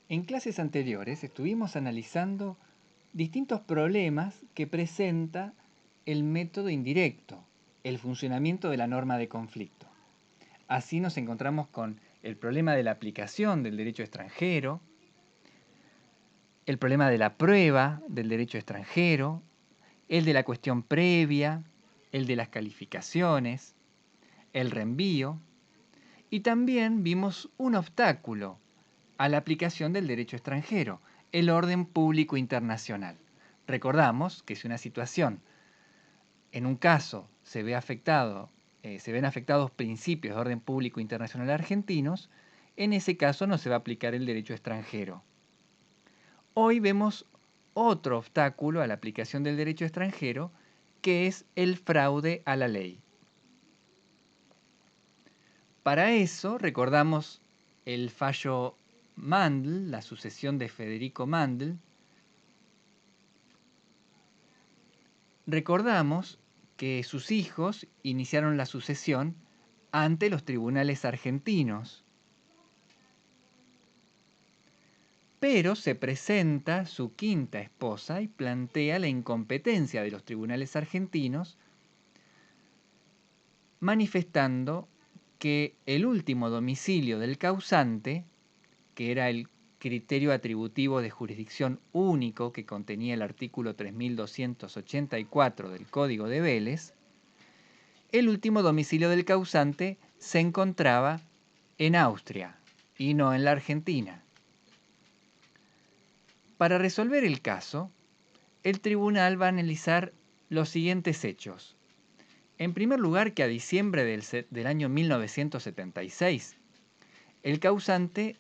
En clases anteriores estuvimos analizando distintos problemas que presenta el método indirecto, el funcionamiento de la norma de conflicto. Así nos encontramos con el problema de la aplicación del derecho extranjero, el problema de la prueba del derecho extranjero, el de la cuestión previa, el de las calificaciones, el reenvío, y también vimos un obstáculo a la aplicación del derecho extranjero, el orden público internacional. Recordamos que si una situación, en un caso, se ven afectados principios de orden público internacional argentinos, en ese caso no se va a aplicar el derecho extranjero. Hoy vemos otro obstáculo a la aplicación del derecho extranjero, que es el fraude a la ley. Para eso recordamos el fallo Mandl, la sucesión de Federico Mandl. Recordamos que sus hijos iniciaron la sucesión ante los tribunales argentinos. Pero se presenta su quinta esposa y plantea la incompetencia de los tribunales argentinos, manifestando que el último domicilio del causante, que era el criterio atributivo de jurisdicción único que contenía el artículo 3284 del Código de Vélez, el último domicilio del causante se encontraba en Austria y no en la Argentina. Para resolver el caso, el tribunal va a analizar los siguientes hechos. En primer lugar, que a diciembre del año 1976, el causante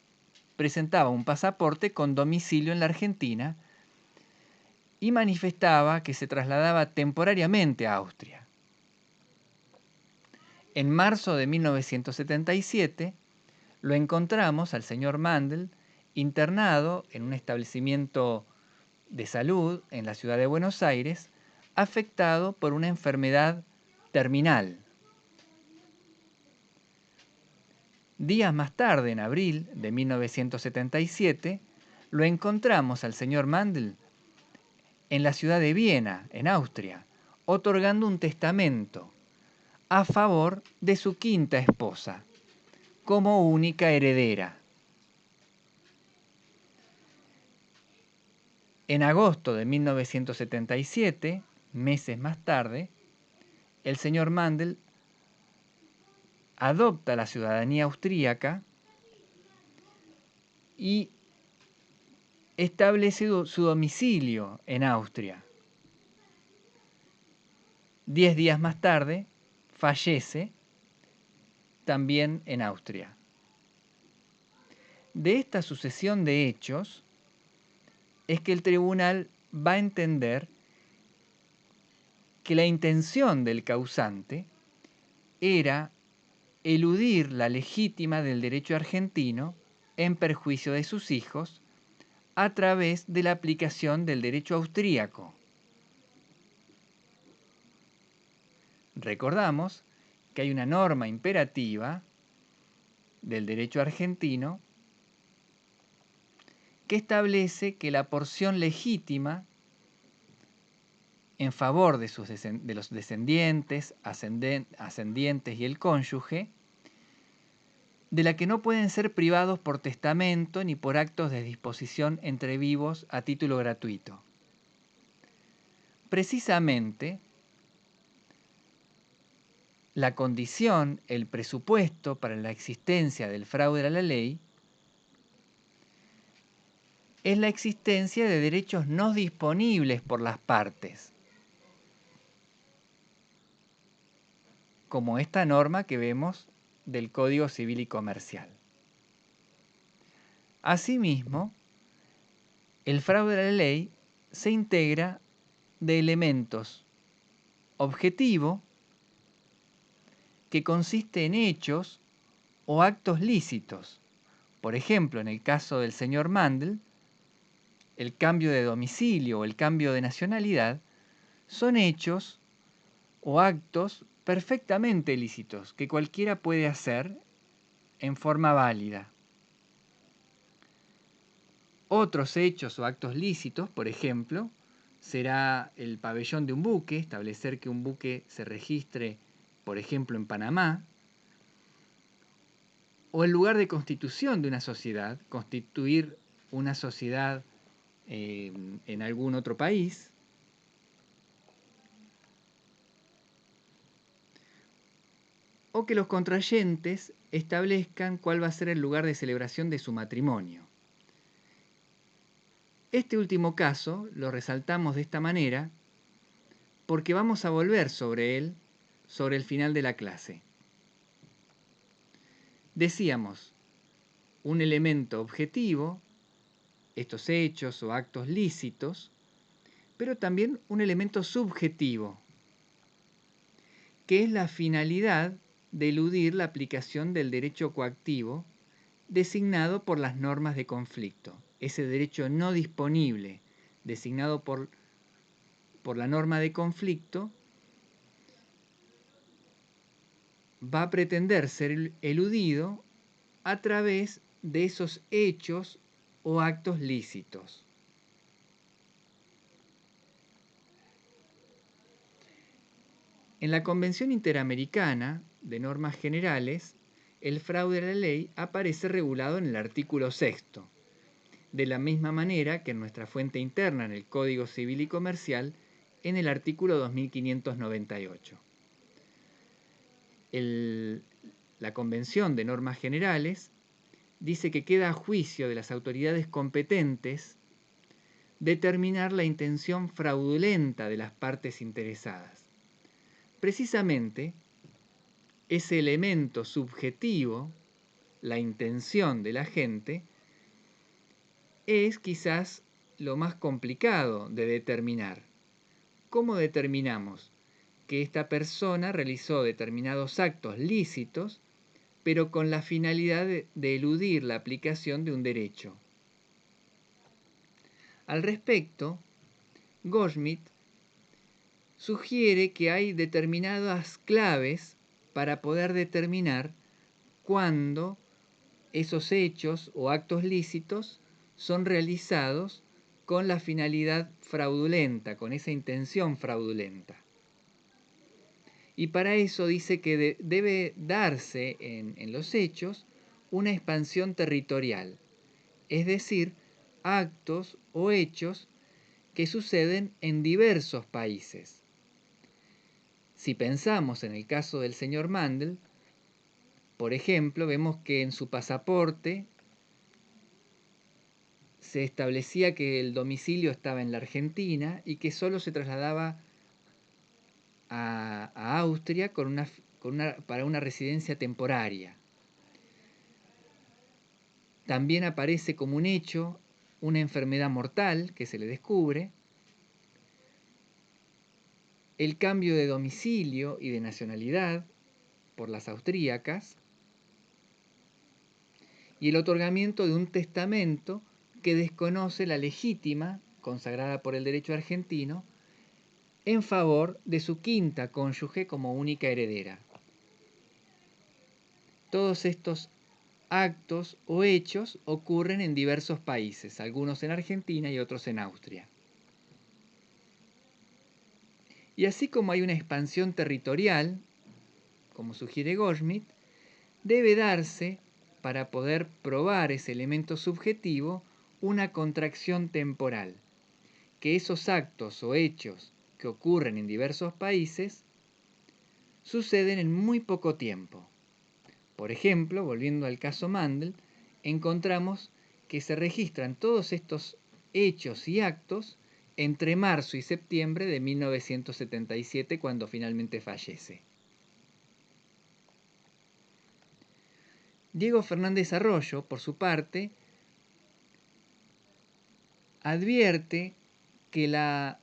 presentaba un pasaporte con domicilio en la Argentina y manifestaba que se trasladaba temporariamente a Austria. En marzo de 1977 lo encontramos al señor Mandl internado en un establecimiento de salud en la ciudad de Buenos Aires, afectado por una enfermedad terminal. Días más tarde, en abril de 1977, lo encontramos al señor Mandl en la ciudad de Viena, en Austria, otorgando un testamento a favor de su quinta esposa, como única heredera. En agosto de 1977, meses más tarde, el señor Mandl adopta la ciudadanía austríaca y establece su domicilio en Austria. 10 días más tarde, fallece también en Austria. De esta sucesión de hechos es que el tribunal va a entender que la intención del causante era eludir la legítima del derecho argentino en perjuicio de sus hijos a través de la aplicación del derecho austríaco. Recordamos que hay una norma imperativa del derecho argentino que establece que la porción legítima en favor de los descendientes, ascendientes y el cónyuge, de la que no pueden ser privados por testamento ni por actos de disposición entre vivos a título gratuito. Precisamente, la condición, el presupuesto para la existencia del fraude a la ley es la existencia de derechos no disponibles por las partes, como esta norma que vemos del Código Civil y Comercial. Asimismo, el fraude a la ley se integra de elementos objetivo, que consiste en hechos o actos lícitos. Por ejemplo, en el caso del señor Mandl, el cambio de domicilio o el cambio de nacionalidad son hechos o actos perfectamente lícitos que cualquiera puede hacer en forma válida. Otros hechos o actos lícitos, por ejemplo, será el pabellón de un buque, establecer que un buque se registre, por ejemplo, en Panamá, o el lugar de constitución de una sociedad, constituir una sociedad en algún otro país, o que los contrayentes establezcan cuál va a ser el lugar de celebración de su matrimonio. Este último caso lo resaltamos de esta manera porque vamos a volver sobre él sobre el final de la clase. Decíamos, un elemento objetivo, estos hechos o actos lícitos, pero también un elemento subjetivo, que es la finalidad de eludir la aplicación del derecho coactivo designado por las normas de conflicto. Ese derecho no disponible designado por la norma de conflicto va a pretender ser eludido a través de esos hechos o actos lícitos. En la Convención Interamericana de Normas Generales, el fraude a la ley aparece regulado en el artículo 6, de la misma manera que en nuestra fuente interna en el Código Civil y Comercial en el artículo 2598. La Convención de Normas Generales dice que queda a juicio de las autoridades competentes determinar la intención fraudulenta de las partes interesadas. Precisamente, ese elemento subjetivo, la intención de la gente, es quizás lo más complicado de determinar. ¿Cómo determinamos que esta persona realizó determinados actos lícitos, pero con la finalidad de eludir la aplicación de un derecho? Al respecto, Goldschmidt sugiere que hay determinadas claves para poder determinar cuándo esos hechos o actos lícitos son realizados con la finalidad fraudulenta, con esa intención fraudulenta. Y para eso dice que debe darse en los hechos una expansión territorial, es decir, actos o hechos que suceden en diversos países. Si pensamos en el caso del señor Mandel, por ejemplo, vemos que en su pasaporte se establecía que el domicilio estaba en la Argentina y que solo se trasladaba a Austria para una residencia temporaria. También aparece como un hecho una enfermedad mortal que se le descubre, el cambio de domicilio y de nacionalidad por las austríacas y el otorgamiento de un testamento que desconoce la legítima, consagrada por el derecho argentino, en favor de su quinta cónyuge como única heredera. Todos estos actos o hechos ocurren en diversos países, algunos en Argentina y otros en Austria. Y así como hay una expansión territorial, como sugiere Goldschmidt, debe darse, para poder probar ese elemento subjetivo, una contracción temporal, que esos actos o hechos que ocurren en diversos países suceden en muy poco tiempo. Por ejemplo, volviendo al caso Mandel, encontramos que se registran todos estos hechos y actos entre marzo y septiembre de 1977, cuando finalmente fallece. Diego Fernández Arroyo, por su parte, advierte que la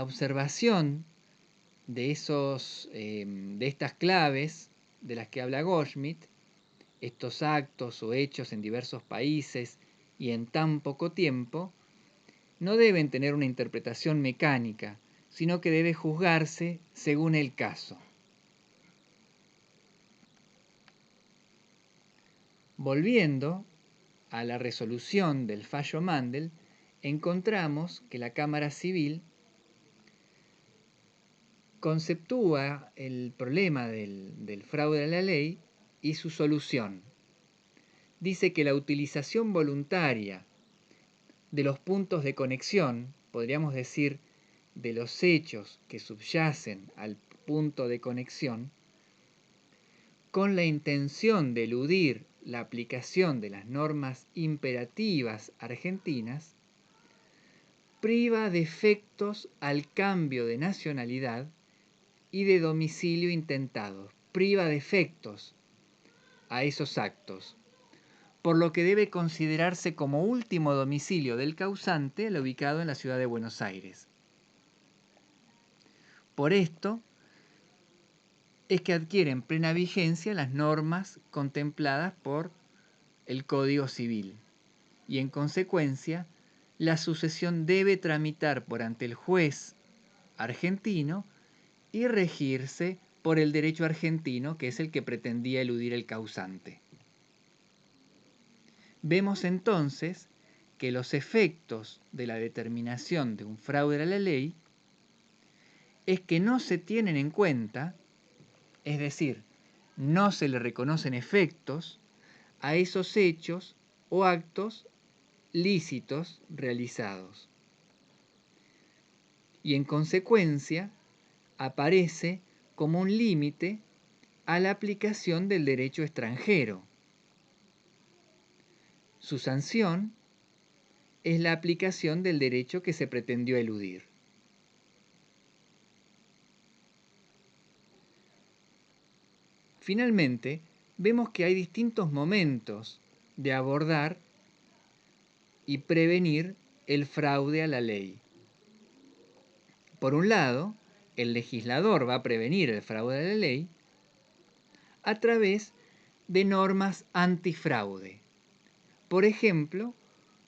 observación de estas claves de las que habla Goldschmidt, estos actos o hechos en diversos países y en tan poco tiempo, no deben tener una interpretación mecánica, sino que debe juzgarse según el caso. Volviendo a la resolución del fallo Mandel, encontramos que la Cámara Civil conceptúa el problema del fraude a la ley y su solución. Dice que la utilización voluntaria de los puntos de conexión, podríamos decir, de los hechos que subyacen al punto de conexión, con la intención de eludir la aplicación de las normas imperativas argentinas, priva de efectos al cambio de nacionalidad y de domicilio intentados, priva de efectos a esos actos, por lo que debe considerarse como último domicilio del causante el ubicado en la ciudad de Buenos Aires. Por esto es que adquieren plena vigencia las normas contempladas por el Código Civil y en consecuencia la sucesión debe tramitar por ante el juez argentino y regirse por el derecho argentino, que es el que pretendía eludir el causante. Vemos entonces que los efectos de la determinación de un fraude a la ley es que no se tienen en cuenta, es decir, no se le reconocen efectos a esos hechos o actos lícitos realizados. Y en consecuencia aparece como un límite a la aplicación del derecho extranjero. Su sanción es la aplicación del derecho que se pretendió eludir. Finalmente, vemos que hay distintos momentos de abordar y prevenir el fraude a la ley. Por un lado, el legislador va a prevenir el fraude a la ley a través de normas antifraude. Por ejemplo,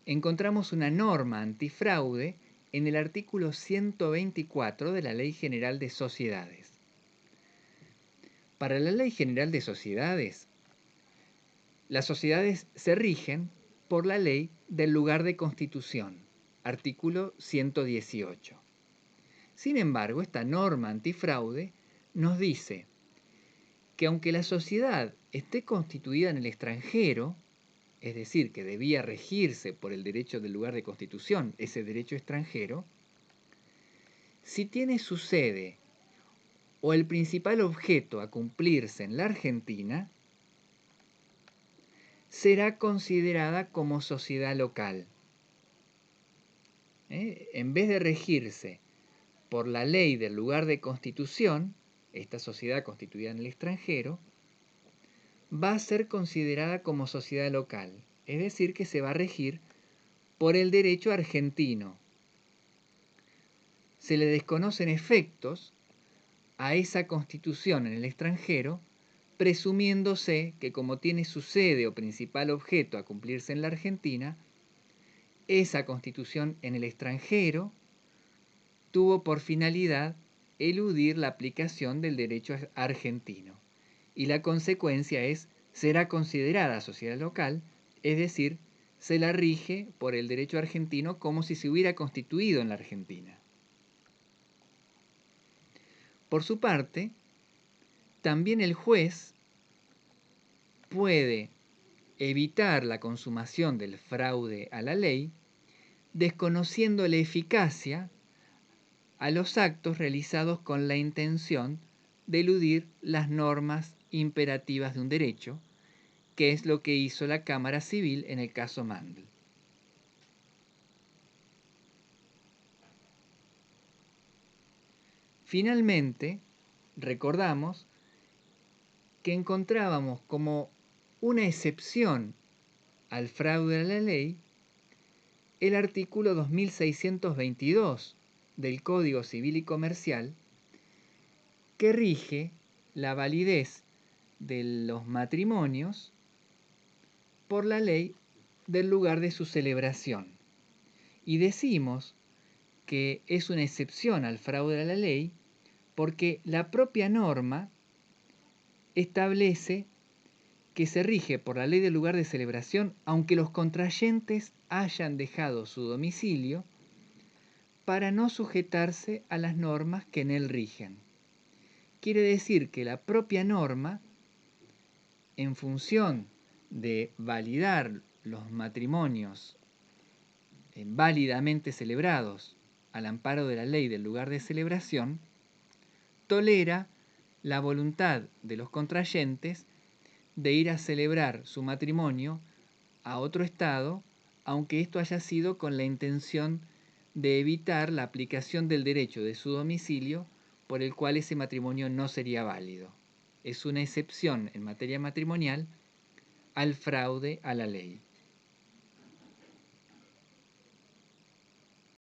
encontramos una norma antifraude en el artículo 124 de la Ley General de Sociedades. Para la Ley General de Sociedades, las sociedades se rigen por la ley del lugar de constitución, artículo 118. Sin embargo, esta norma antifraude nos dice que aunque la sociedad esté constituida en el extranjero, es decir, que debía regirse por el derecho del lugar de constitución, ese derecho extranjero, si tiene su sede o el principal objeto a cumplirse en la Argentina, será considerada como sociedad local. En vez de regirse por la ley del lugar de constitución, esta sociedad constituida en el extranjero, va a ser considerada como sociedad local, es decir, que se va a regir por el derecho argentino. Se le desconocen efectos a esa constitución en el extranjero, presumiéndose que como tiene su sede o principal objeto a cumplirse en la Argentina, esa constitución en el extranjero tuvo por finalidad eludir la aplicación del derecho argentino. Y la consecuencia es, será considerada sociedad local, es decir, se la rige por el derecho argentino como si se hubiera constituido en la Argentina. Por su parte, también el juez puede evitar la consumación del fraude a la ley, desconociendo la eficacia a los actos realizados con la intención de eludir las normas imperativas de un derecho, que es lo que hizo la Cámara Civil en el caso Mandel. Finalmente, recordamos que encontrábamos como una excepción al fraude a la ley el artículo 2622 del Código Civil y Comercial, que rige la validez de los matrimonios por la ley del lugar de su celebración. Y decimos que es una excepción al fraude a la ley porque la propia norma establece que se rige por la ley del lugar de celebración, aunque los contrayentes hayan dejado su domicilio, para no sujetarse a las normas que en él rigen. Quiere decir que la propia norma, en función de validar los matrimonios válidamente celebrados al amparo de la ley del lugar de celebración, tolera la voluntad de los contrayentes de ir a celebrar su matrimonio a otro estado, aunque esto haya sido con la intención de evitar la aplicación del derecho de su domicilio por el cual ese matrimonio no sería válido. Es una excepción en materia matrimonial al fraude a la ley.